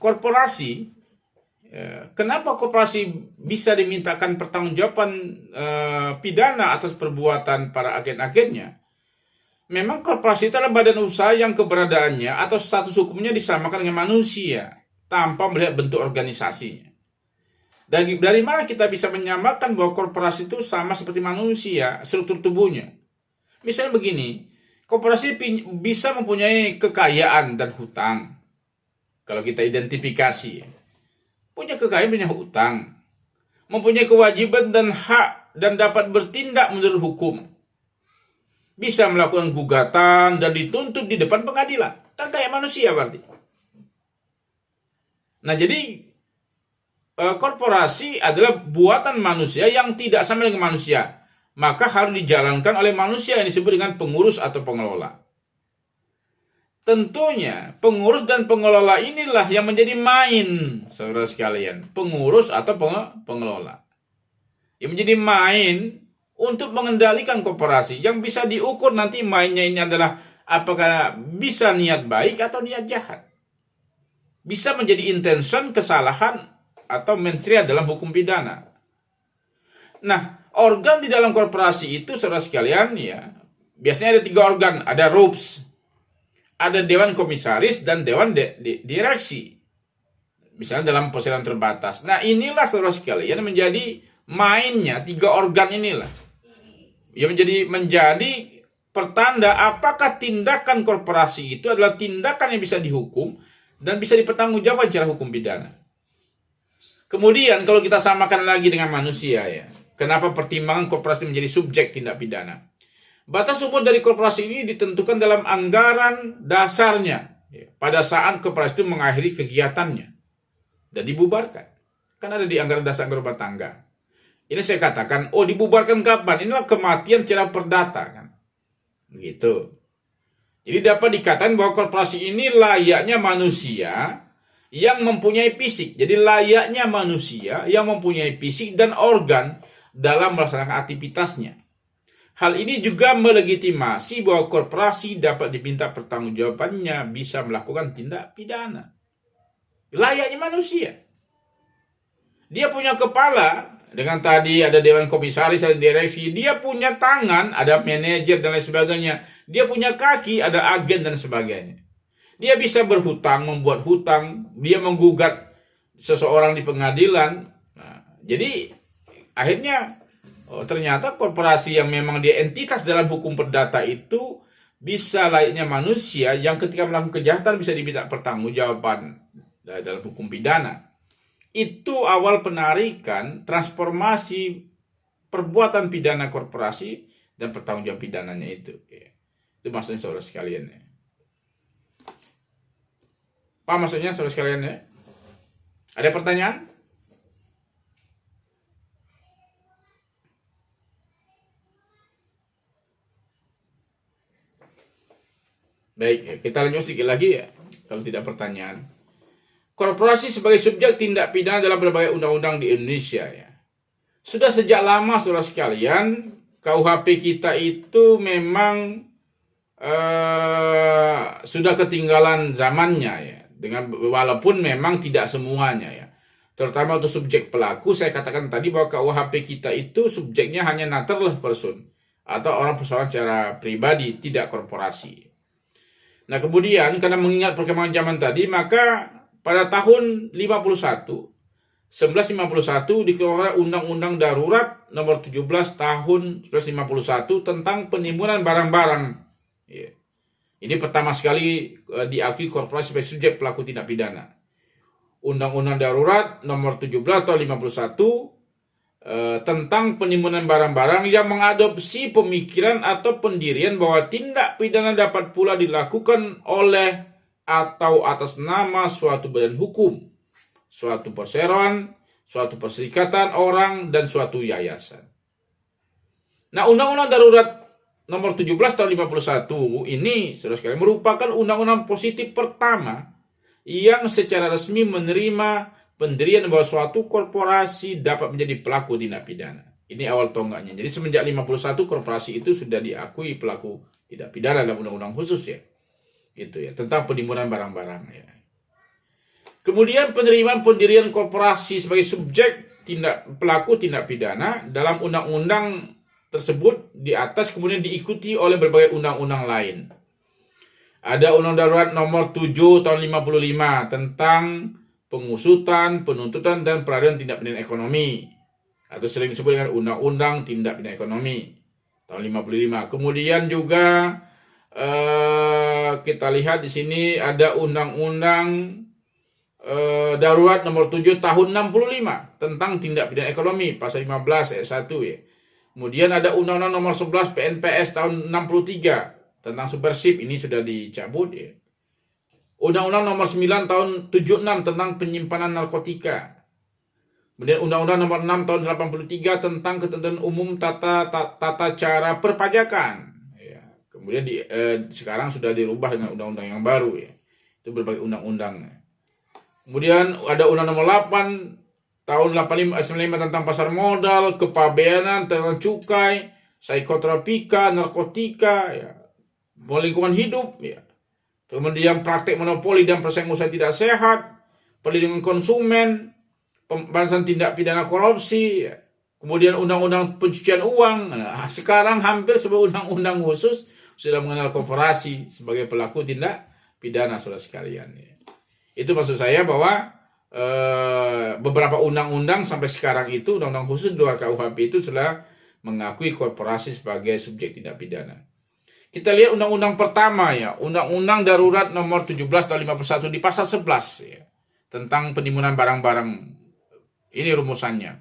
korporasi, kenapa korporasi bisa dimintakan pertanggungjawaban pidana atas perbuatan para agen-agennya? Memang korporasi itu adalah badan usaha yang keberadaannya atau status hukumnya disamakan dengan manusia tanpa melihat bentuk organisasinya. Dari mana kita bisa menyamakan bahwa korporasi itu sama seperti manusia, struktur tubuhnya? Misalnya begini, korporasi bisa mempunyai kekayaan dan hutang. Kalau kita identifikasi, punya kekayaan, punya hutang, mempunyai kewajiban dan hak dan dapat bertindak menurut hukum. Bisa melakukan gugatan dan dituntut di depan pengadilan. Kan kayak manusia berarti. Nah, jadi korporasi adalah buatan manusia yang tidak sama dengan manusia. Maka harus dijalankan oleh manusia yang disebut dengan pengurus atau pengelola. Tentunya pengurus dan pengelola inilah yang menjadi main, saudara sekalian. Pengurus atau pengelola. Yang menjadi main untuk mengendalikan korporasi. Yang bisa diukur nanti mainnya ini adalah apakah bisa niat baik atau niat jahat. Bisa menjadi intention, kesalahan, atau mensrea dalam hukum pidana. Nah, organ di dalam korporasi itu, saudara sekalian, ya, biasanya ada 3 organ. Ada RUPS, ada Dewan Komisaris, dan Dewan Direksi. Misalnya dalam perseroan terbatas. Nah, inilah saudara sekalian menjadi mainnya 3 organ inilah. Yang menjadi pertanda apakah tindakan korporasi itu adalah tindakan yang bisa dihukum dan bisa dipertanggungjawabkan secara hukum pidana. Kemudian kalau kita samakan lagi dengan manusia, ya, kenapa pertimbangan korporasi menjadi subjek tindak pidana? Batas umur dari korporasi ini ditentukan dalam anggaran dasarnya, ya, pada saat korporasi itu mengakhiri kegiatannya dan dibubarkan. Kan ada di anggaran dasar rumah tangga. Ini saya katakan, dibubarkan kapan? Inilah kematian secara perdata, kan? Begitu. Jadi dapat dikatakan bahwa korporasi ini layaknya manusia yang mempunyai fisik. Jadi layaknya manusia yang mempunyai fisik dan organ dalam melaksanakan aktivitasnya. Hal ini juga melegitimasi bahwa korporasi dapat diminta pertanggungjawabannya bisa melakukan tindak pidana. Layaknya manusia. Dia punya kepala, dengan tadi ada Dewan Komisaris, ada direksi. Dia punya tangan, ada manajer dan lain sebagainya. Dia punya kaki, ada agen dan sebagainya. Dia bisa berhutang, membuat hutang. Dia menggugat seseorang di pengadilan. Nah, jadi akhirnya ternyata korporasi yang memang dia entitas dalam hukum perdata itu bisa layaknya manusia yang ketika melakukan kejahatan bisa diminta pertanggungjawaban dalam hukum pidana. Itu awal penarikan transformasi perbuatan pidana korporasi dan pertanggungjawaban pidananya itu. Itu maksudnya saudara sekalian, ya. Apa maksudnya saudara sekalian, ya? Ada pertanyaan? Baik, kita lanjut sedikit lagi, ya. Kalau tidak pertanyaan. Korporasi sebagai subjek tindak pidana dalam berbagai undang-undang di Indonesia, ya. Sudah sejak lama saudara sekalian, KUHP kita itu memang sudah ketinggalan zamannya, ya. Walaupun memang tidak semuanya, ya. Terutama untuk subjek pelaku, saya katakan tadi bahwa KUHP kita itu subjeknya hanya natural person atau orang persoalan secara pribadi, tidak korporasi. Nah, kemudian karena mengingat perkembangan zaman tadi, maka pada tahun 1951 dikeluarkan Undang-Undang Darurat Nomor 17 Tahun 1951 tentang penimbunan barang-barang. Ya. Ini pertama sekali diakui korporasi sebagai subjek pelaku tindak pidana. Undang-Undang Darurat Nomor 17 Tahun 1951 tentang penimbunan barang-barang yang mengadopsi pemikiran atau pendirian bahwa tindak pidana dapat pula dilakukan oleh atau atas nama suatu badan hukum, suatu perseroan, suatu perserikatan orang, dan suatu yayasan. Nah, Undang-Undang Darurat Nomor 17 Tahun 1951 ini, saudara sekalian, merupakan undang-undang positif pertama yang secara resmi menerima pendirian bahwa suatu korporasi dapat menjadi pelaku tindak pidana. Ini awal tonggaknya. Jadi semenjak 51 korporasi itu sudah diakui pelaku tindak pidana dalam undang-undang khusus, ya. Gitu, ya, tentang penimbunan barang-barang, ya. Kemudian penerimaan pendirian korporasi sebagai subjek pelaku tindak pidana dalam undang-undang tersebut di atas kemudian diikuti oleh berbagai undang-undang lain. Ada Undang Darurat Nomor 7 tahun 55 tentang pengusutan, penuntutan dan peradilan tindak pidana ekonomi atau sering disebut dengan Undang-Undang Tindak Pidana Ekonomi tahun 55. Kemudian juga kita lihat di sini ada Undang-Undang Darurat Nomor 7 tahun 65 tentang tindak pidana ekonomi pasal 15 ayat 1 ya. Kemudian ada Undang-Undang Nomor 11 PNPS tahun 63 tentang supersip, ini sudah dicabut ya. Undang-Undang Nomor 9 tahun 76 tentang penyimpanan narkotika. Kemudian Undang-Undang Nomor 6 tahun 83 tentang ketentuan umum tata cara perpajakan. Ya. Kemudian sekarang sudah dirubah dengan undang-undang yang baru ya. Itu berbagai undang-undang. Kemudian ada Undang Nomor 8 tahun 85 tentang pasar modal, kepabeanan, tentang cukai, psikotropika, narkotika, ya, lingkungan hidup, ya. Kemudian praktek monopoli dan persaingan usaha tidak sehat, perlindungan konsumen, pemberantasan tindak pidana korupsi, ya. Kemudian undang-undang pencucian uang. Nah, sekarang hampir sebuah undang-undang khusus sudah mengenal korporasi sebagai pelaku tindak pidana, saudara sekalian. Ya. Itu maksud saya bahwa beberapa undang-undang sampai sekarang itu, undang-undang khusus di luar KUHP itu sudah mengakui korporasi sebagai subjek tindak pidana. Kita lihat undang-undang pertama ya, Undang-Undang Darurat Nomor 17 tahun 51 di pasal 11 ya, tentang penimbunan barang-barang. Ini rumusannya.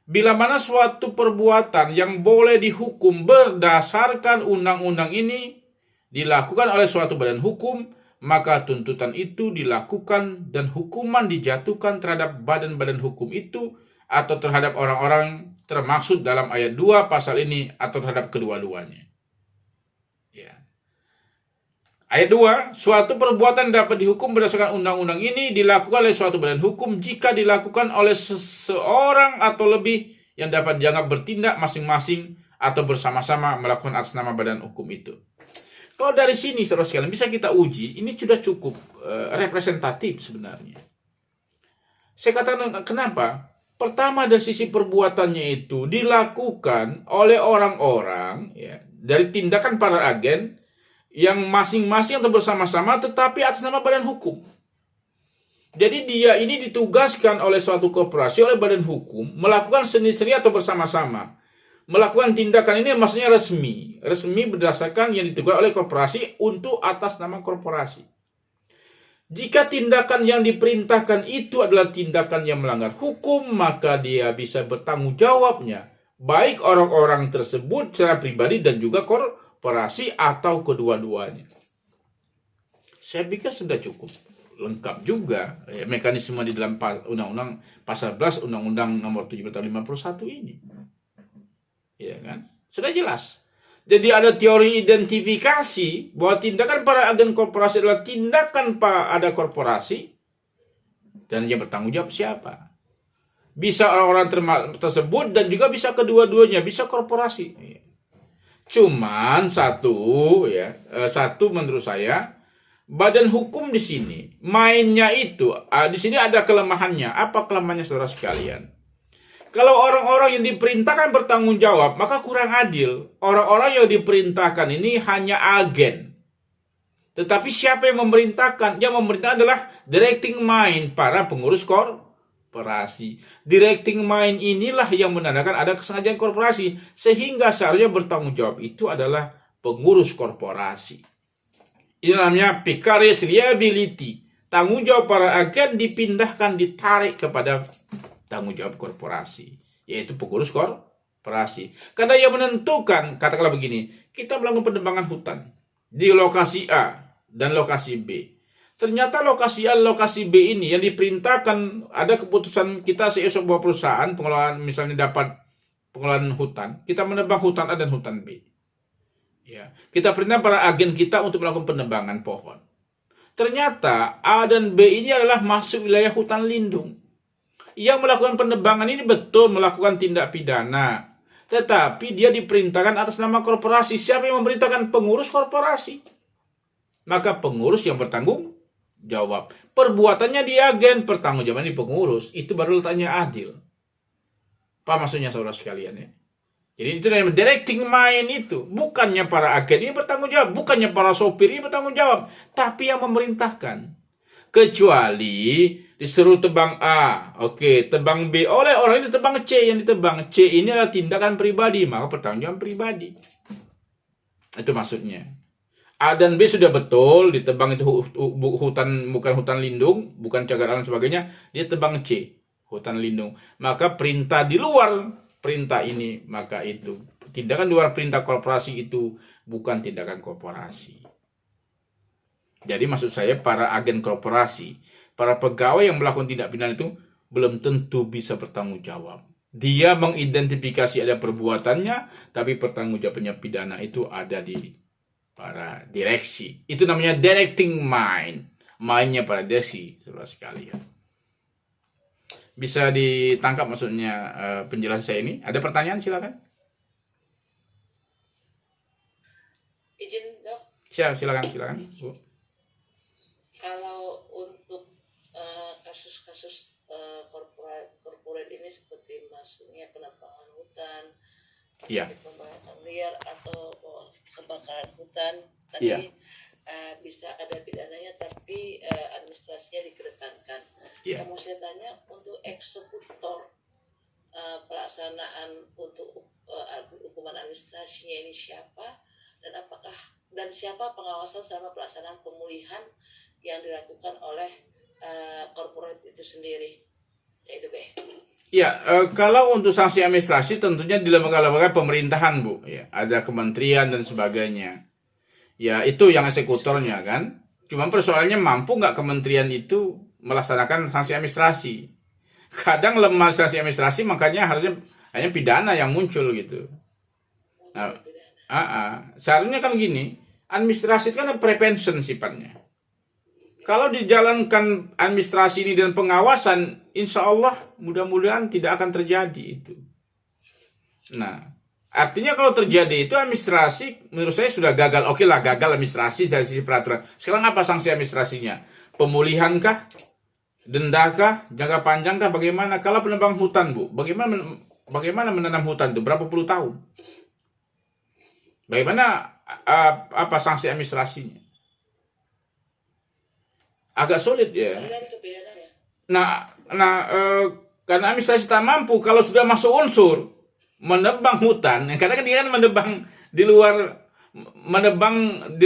Bila mana suatu perbuatan yang boleh dihukum berdasarkan undang-undang ini dilakukan oleh suatu badan hukum, maka tuntutan itu dilakukan dan hukuman dijatuhkan terhadap badan-badan hukum itu atau terhadap orang-orang termaksud dalam ayat 2 pasal ini atau terhadap kedua-duanya. Ya. Ayat 2, suatu perbuatan dapat dihukum berdasarkan undang-undang ini dilakukan oleh suatu badan hukum jika dilakukan oleh seseorang atau lebih yang dapat dianggap bertindak masing-masing atau bersama-sama melakukan atas nama badan hukum itu. Kalau dari sini saudara sekalian bisa kita uji, ini sudah cukup representatif sebenarnya. Saya katakan kenapa? Pertama, dari sisi perbuatannya itu dilakukan oleh orang-orang ya, dari tindakan para agen yang masing-masing atau bersama-sama tetapi atas nama badan hukum. Jadi dia ini ditugaskan oleh suatu korporasi, oleh badan hukum melakukan sendiri-sendiri atau bersama-sama. Melakukan tindakan ini maksudnya resmi berdasarkan yang ditugaskan oleh korporasi untuk atas nama korporasi. Jika tindakan yang diperintahkan itu adalah tindakan yang melanggar hukum, maka dia bisa bertanggung jawabnya, baik orang-orang tersebut secara pribadi dan juga korporasi atau kedua-duanya. Saya pikir sudah cukup lengkap juga mekanisme di dalam undang-undang pasal 11 undang-undang nomor 7 tahun 51 ini. Ya kan? Sudah jelas. Jadi ada teori identifikasi bahwa tindakan para agen korporasi adalah tindakan pada korporasi dan yang bertanggung jawab siapa? Bisa orang-orang tersebut dan juga bisa kedua-duanya, bisa korporasi. Cuman satu menurut saya badan hukum di sini mainnya itu di sini ada kelemahannya. Apa kelemahannya saudara sekalian? Kalau orang-orang yang diperintahkan bertanggung jawab, maka kurang adil. Orang-orang yang diperintahkan ini hanya agen. Tetapi siapa yang memerintahkan? Yang memerintahkan adalah directing mind para pengurus korporasi. Directing mind inilah yang menandakan ada kesengajaan korporasi. Sehingga seharusnya bertanggung jawab itu adalah pengurus korporasi. Ini namanya vicarious liability. Tanggung jawab para agen ditarik kepada tanggung jawab korporasi, yaitu pengurus korporasi. Karena yang menentukan, katakanlah begini, kita melakukan penebangan hutan di lokasi A dan lokasi B. Ternyata lokasi A, lokasi B ini yang diperintahkan, ada keputusan kita sebuah perusahaan pengelolaan, misalnya dapat pengelolaan hutan, kita menebang hutan A dan hutan B. Ya, kita perintah para agen kita untuk melakukan penebangan pohon. Ternyata A dan B ini adalah masuk wilayah hutan lindung. Yang melakukan penebangan ini betul melakukan tindak pidana. Tetapi dia diperintahkan atas nama korporasi. Siapa yang memerintahkan? Pengurus korporasi. Maka pengurus yang bertanggung jawab. Perbuatannya di agen, pertanggungjawaban di pengurus. Itu baru letaknya adil. Apa maksudnya saudara sekalian ya? Jadi itu namanya directing mind itu. Bukannya para agen ini bertanggung jawab, bukannya para sopir ini bertanggung jawab, tapi yang memerintahkan. Kecuali disuruh tebang A, oke, tebang B oleh orang ini tebang C, yang ditebang C ini adalah tindakan pribadi, maka pertanggungjawaban pribadi. Itu maksudnya. A dan B sudah betul ditebang itu hutan, bukan hutan lindung, bukan cagar alam sebagainya, dia tebang C, hutan lindung. Maka perintah di luar perintah ini, maka itu tindakan di luar perintah korporasi itu bukan tindakan korporasi. Jadi maksud saya para agen korporasi, para pegawai yang melakukan tindak pidana itu belum tentu bisa bertanggung jawab. Dia mengidentifikasi ada perbuatannya, tapi pertanggungjawabannya pidana itu ada di para direksi. Itu namanya directing mind. Mindnya para direksi, saudara sekalian. Bisa ditangkap maksudnya penjelasan saya ini? Ada pertanyaan silakan. Izin dok. Silakan Bu. Kalau untuk kasus-kasus korporat ini seperti masuknya penebangan hutan, Iya. pembangunan liar atau kebakaran hutan tadi, Iya. bisa ada pidananya tapi administrasinya dikedepankan. Iya. Kamu saya tanya untuk eksekutor pelaksanaan untuk hukuman administrasinya ini siapa, dan apakah dan siapa pengawasan selama pelaksanaan pemulihan yang dilakukan oleh korporat itu sendiri. Itu B. Ya, kalau untuk sanksi administrasi tentunya di lembaga-lembaga pemerintahan, Bu. Ya, ada kementerian dan sebagainya. Ya, itu yang eksekutornya kan. Cuma persoalannya mampu nggak kementerian itu melaksanakan sanksi administrasi. Kadang lemah sanksi administrasi, makanya harusnya hanya pidana yang muncul gitu. Nah, seharusnya kan gini, administrasi itu kan prevention sifatnya. Kalau dijalankan administrasi ini dan pengawasan, insya Allah mudah-mudahan tidak akan terjadi itu. Nah, artinya kalau terjadi itu administrasi, menurut saya sudah gagal. Oke lah, gagal administrasi dari sisi peraturan. Sekarang apa sanksi administrasinya? Pemulihankah? Dendakah? Jangka panjangkah? Bagaimana? Kalau penebang hutan, Bu, bagaimana menanam hutan itu? Berapa puluh tahun? Bagaimana apa sanksi administrasinya? Agak sulit ya. Nah, karena administrasi tak mampu, kalau sudah masuk unsur menebang hutan, karena kan dia kan menebang di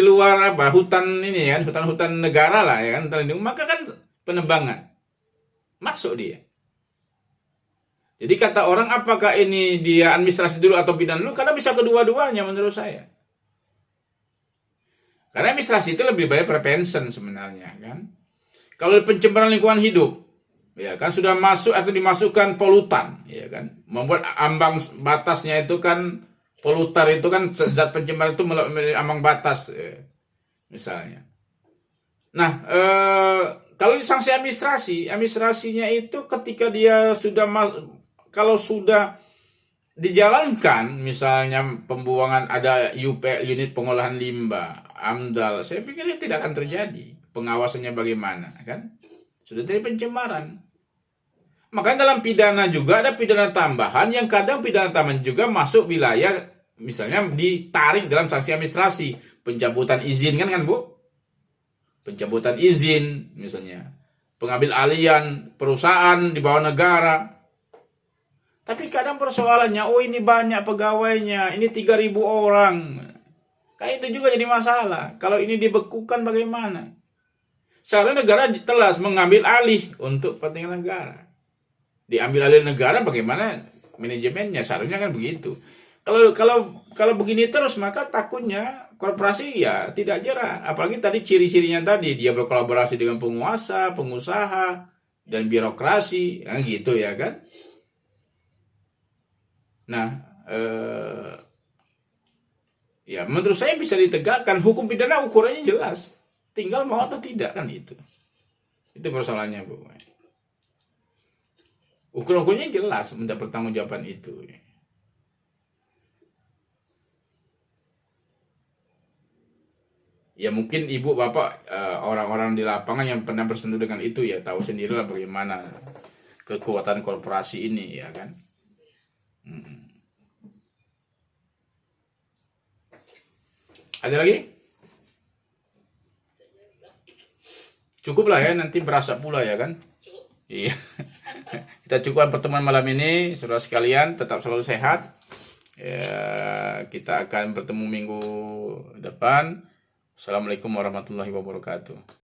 luar apa hutan ini kan, hutan-hutan negara lah ya kan, maka kan penebangan masuk dia. Jadi kata orang apakah ini dia administrasi dulu atau pidana dulu, karena bisa kedua-duanya menurut saya. Karena administrasi itu lebih banyak prevention sebenarnya kan. Kalau pencemaran lingkungan hidup, ya kan sudah masuk atau dimasukkan polutan, ya kan, membuat ambang batasnya itu kan polutan itu kan zat pencemar itu melalui ambang batas, ya, misalnya. Nah, kalau sanksi administrasinya itu ketika dia sudah kalau sudah dijalankan, misalnya pembuangan ada unit pengolahan limbah, AMDAL, saya pikir itu tidak akan terjadi. Pengawasannya bagaimana kan? Sudah dari pencemaran. Makanya dalam pidana juga ada pidana tambahan yang kadang pidana tambahan juga masuk wilayah misalnya ditarik dalam sanksi administrasi, pencabutan izin kan Bu? Pencabutan izin misalnya, pengambil alihan perusahaan di bawah negara. Tapi kadang persoalannya, oh ini banyak pegawainya, ini 3.000 orang. Kayak itu juga jadi masalah. Kalau ini dibekukan bagaimana? Seharusnya negara telah mengambil alih untuk kepentingan negara. Diambil alih negara bagaimana manajemennya? Seharusnya kan begitu. Kalau begini terus maka takutnya korporasi ya tidak jerah. Apalagi tadi ciri-cirinya tadi dia berkolaborasi dengan penguasa, pengusaha dan birokrasi, kan gitu ya kan? Nah, ya menurut saya bisa ditegakkan. Hukum pidana ukurannya jelas. Tinggal mau atau tidak kan itu. Itu persoalannya Bu. Ukur-ukurnya jelas minta pertanggungjawaban itu. Ya mungkin ibu bapak orang-orang di lapangan yang pernah bersentuh dengan itu ya tahu sendirilah bagaimana kekuatan korporasi ini ya kan. Mm. Ada lagi? Cukup lah ya, nanti berasa pula ya kan. Cukup. Iya. Kita cukupkan pertemuan malam ini, saudara sekalian, tetap selalu sehat. Ya, kita akan bertemu minggu depan. Assalamualaikum warahmatullahi wabarakatuh.